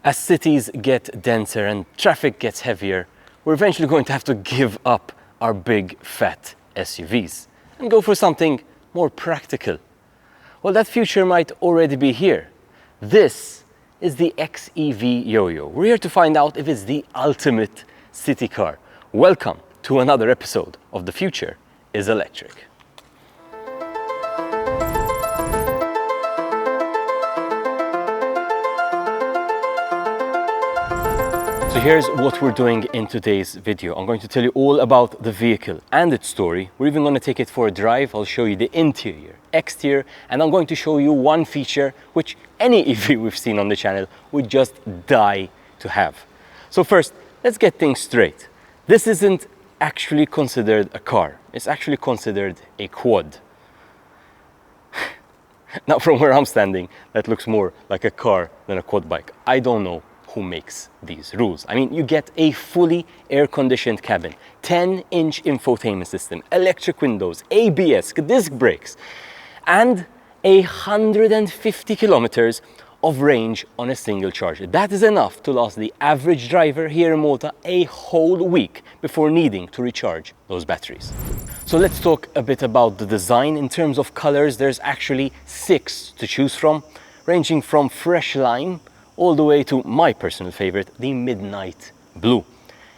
As cities get denser and traffic gets heavier, we're eventually going to have to give up our big fat SUVs and go for something more practical. Well, that future might already be here. This is the XEV Yoyo. We're here to find out if it's the ultimate city car. Welcome to another episode of The Future is Electric. So here's what we're doing in today's video. I'm going to tell you all about the vehicle and its story. We're even going to take it for a drive. I'll show you the interior, exterior, and I'm going to show you one feature which any EV we've seen on the channel would just die to have. So first, let's get things straight. This isn't actually considered a car. It's actually considered a quad. Now, from where I'm standing, that looks more like a car than a quad bike. I don't know who makes these rules. I mean, you get a fully air-conditioned cabin, 10-inch infotainment system, electric windows, ABS, disc brakes, and 150 kilometers of range on a single charger. That is enough to last the average driver here in Malta a whole week before needing to recharge those batteries. So let's talk a bit about the design. In terms of colors, there's actually 6 to choose from, ranging from fresh lime all the way to my personal favorite, the midnight blue.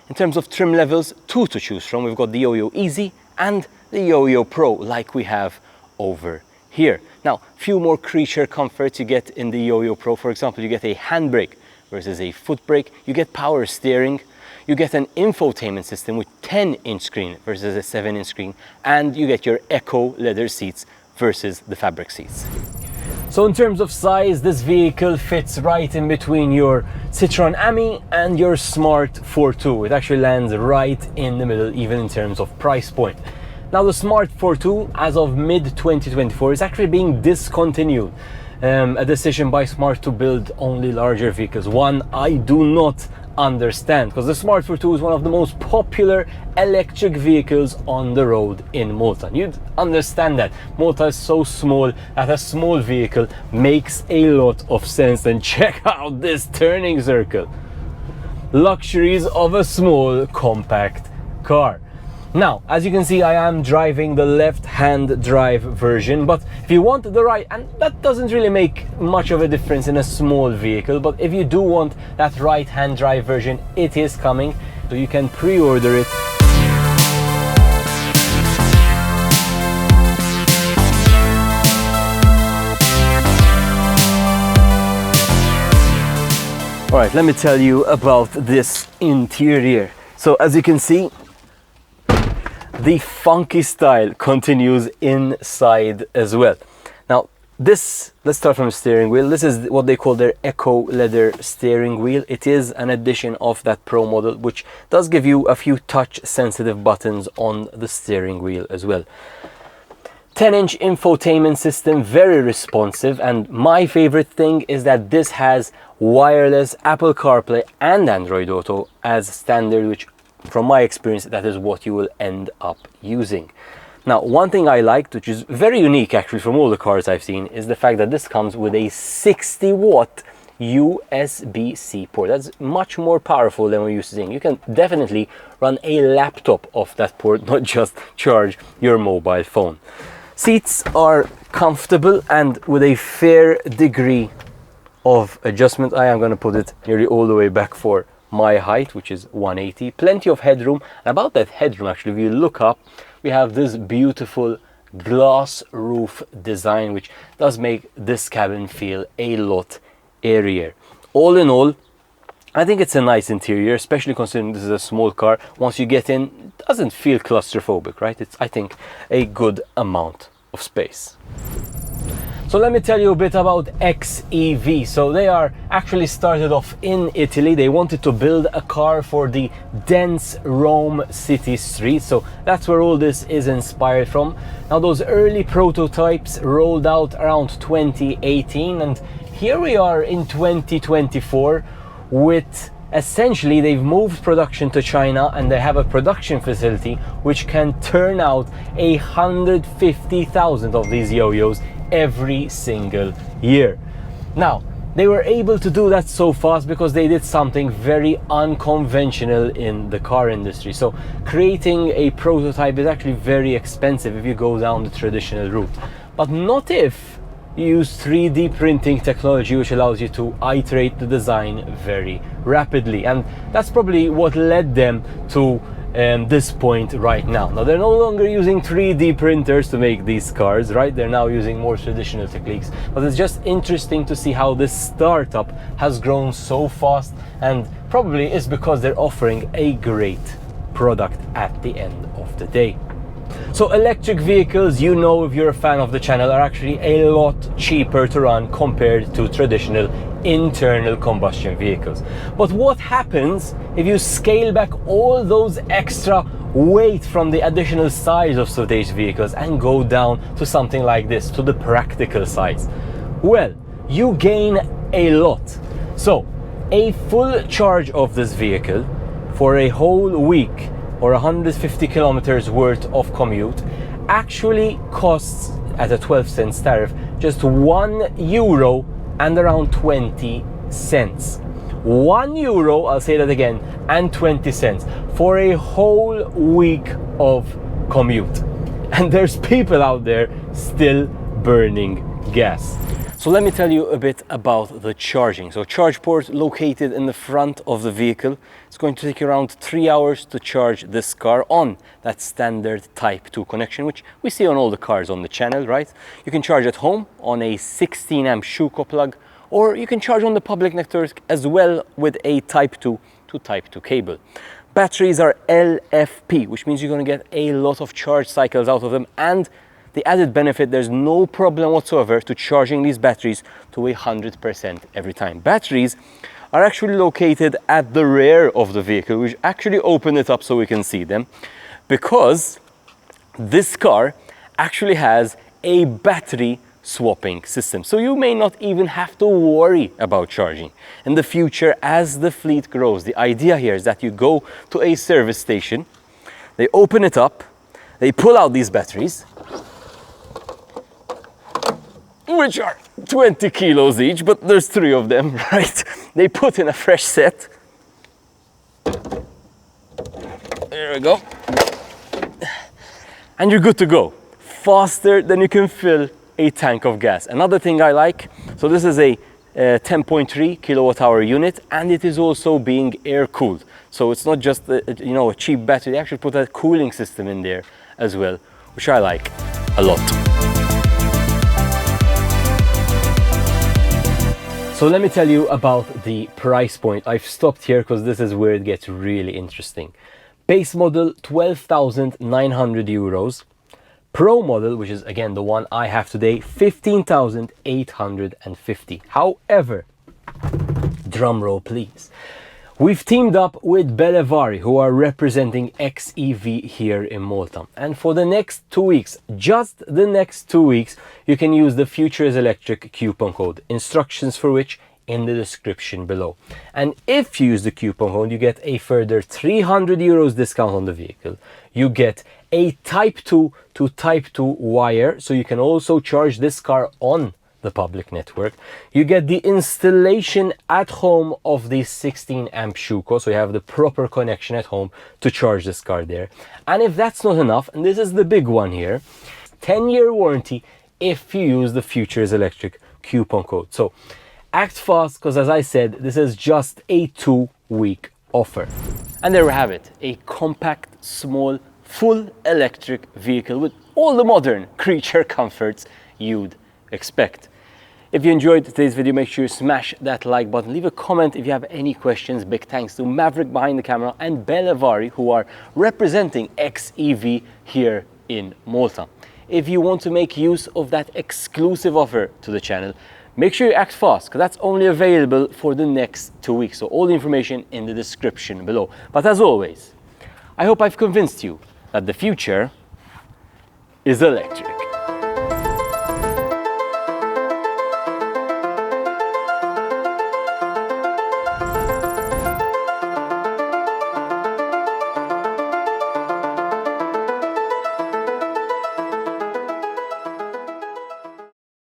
In terms of trim levels, 2 to choose from. We've got the Yoyo Easy and the Yoyo Pro, like we have over here. Now, few more creature comforts you get in the Yoyo Pro. For example, you get a handbrake versus a foot brake. You get power steering. You get an infotainment system with 10-inch screen versus a 7-inch screen. And you get your Eco leather seats versus the fabric seats. So in terms of size, this vehicle fits right in between your Citroën Ami and your Smart Fortwo. It actually lands right in the middle, even in terms of price point. Now, the Smart Fortwo, as of mid-2024, is actually being discontinued. A decision by Smart to build only larger vehicles. One I do not understand, because the Smart Fortwo is one of the most popular electric vehicles on the road in Malta. And you'd understand that Malta is so small that a small vehicle makes a lot of sense. And check out this turning circle. Luxuries of a small compact car. Now, as you can see, I am driving the left-hand drive version, but if you want the right, and that doesn't really make much of a difference in a small vehicle, but if you do want that right-hand drive version, it is coming, so you can pre-order it. All right, let me tell you about this interior. So as you can see, the funky style continues inside as well. Now this, let's start from the steering wheel. This is what they call their Eco leather steering wheel. It is an addition of that Pro model, which does give you a few touch sensitive buttons on the steering wheel as well. 10-inch infotainment system, very responsive, and my favorite thing is that this has wireless Apple CarPlay and Android Auto as standard, which from my experience, that is what you will end up using. Now, one thing I liked, which is very unique actually from all the cars I've seen, is the fact that this comes with a 60-watt USB-C port. That's much more powerful than we're used to seeing. You can definitely run a laptop off that port, not just charge your mobile phone. Seats are comfortable and with a fair degree of adjustment. I am going to put it nearly all the way back for my height, which is 180. Plenty of headroom. And about that headroom, actually, if you look up, we have this beautiful glass roof design, which does make this cabin feel a lot airier. All in all, I think it's a nice interior, especially considering this is a small car. Once you get in, it doesn't feel claustrophobic, right? It's, I think, a good amount of space. So let me tell you a bit about XEV. So they are actually started off in Italy. They wanted to build a car for the dense Rome city streets. So that's where all this is inspired from. Now, those early prototypes rolled out around 2018, and here we are in 2024 with essentially they've moved production to China, and they have a production facility which can turn out 150,000 of these Yoyos every single year. Now, They were able to do that so fast because they did something very unconventional in the car industry. So creating a prototype is actually very expensive if you go down the traditional route, but not if you use 3D printing technology, which allows you to iterate the design very rapidly. And that's probably what led them to this point right now. Now they're no longer using 3D printers to make these cars, right? They're now using more traditional techniques, but it's just interesting to see how this startup has grown so fast, and probably it's because they're offering a great product at the end of the day. So electric vehicles, you know, if you're a fan of the channel, are actually a lot cheaper to run compared to traditional internal combustion vehicles. But what happens if you scale back all those extra weight from the additional size of today's vehicles and go down to something like this, to the practical size? Well, you gain a lot. So a full charge of this vehicle for a whole week or 150 kilometers worth of commute actually costs, at a 12-cent tariff, just €1 and around 20 cents. €1, I'll say that again, and 20 cents for a whole week of commute. And there's people out there still burning gas. So let me tell you a bit about the charging. So charge port located in the front of the vehicle. It's going to take around 3 hours to charge this car on that standard Type 2 connection, which we see on all the cars on the channel, right? You can charge at home on a 16 amp Schuko plug, or you can charge on the public network as well with a Type 2 to Type 2 cable. Batteries are LFP, which means you're going to get a lot of charge cycles out of them, and the added benefit, there's no problem whatsoever to charging these batteries to 100% every time. Batteries are actually located at the rear of the vehicle. We actually open it up so we can see them, because this car actually has a battery swapping system. So you may not even have to worry about charging. In the future, as the fleet grows, the idea here is that you go to a service station, they open it up, they pull out these batteries, which are 20 kilos each, but there's 3 of them, right? They put in a fresh set. There we go. And you're good to go. Faster than you can fill a tank of gas. Another thing I like, so this is a 10.3 kilowatt hour unit, and it is also being air cooled. So it's not just a cheap battery. They actually put a cooling system in there as well, which I like a lot. So let me tell you about the price point. I've stopped here because this is where it gets really interesting. Base model, €12,900. Pro model, which is again the one I have today, €15,850. However, drum roll please, we've teamed up with Bellevare, who are representing XEV here in Malta. And for the next 2 weeks, just the next 2 weeks, you can use the Future is Electric coupon code, instructions for which in the description below. And if you use the coupon code, you get a further €300 discount on the vehicle. You get a Type 2 to Type 2 wire, so you can also charge this car on the public network. You get the installation at home of the 16 amp Schuko, so you have the proper connection at home to charge this car there. And if that's not enough, and this is the big one here, 10-year warranty if you use the Future is Electric coupon code. So act fast, because as I said, this is just a 2-week offer. And there we have it, a compact, small, full electric vehicle with all the modern creature comforts you'd expect. If you enjoyed today's video, make sure you smash that like button. Leave a comment if you have any questions. Big thanks to Mavric behind the camera and Bellevare, who are representing XEV here in Malta. If you want to make use of that exclusive offer to the channel, make sure you act fast, because that's only available for the next 2 weeks. So all the information in the description below. But as always, I hope I've convinced you that the future is electric.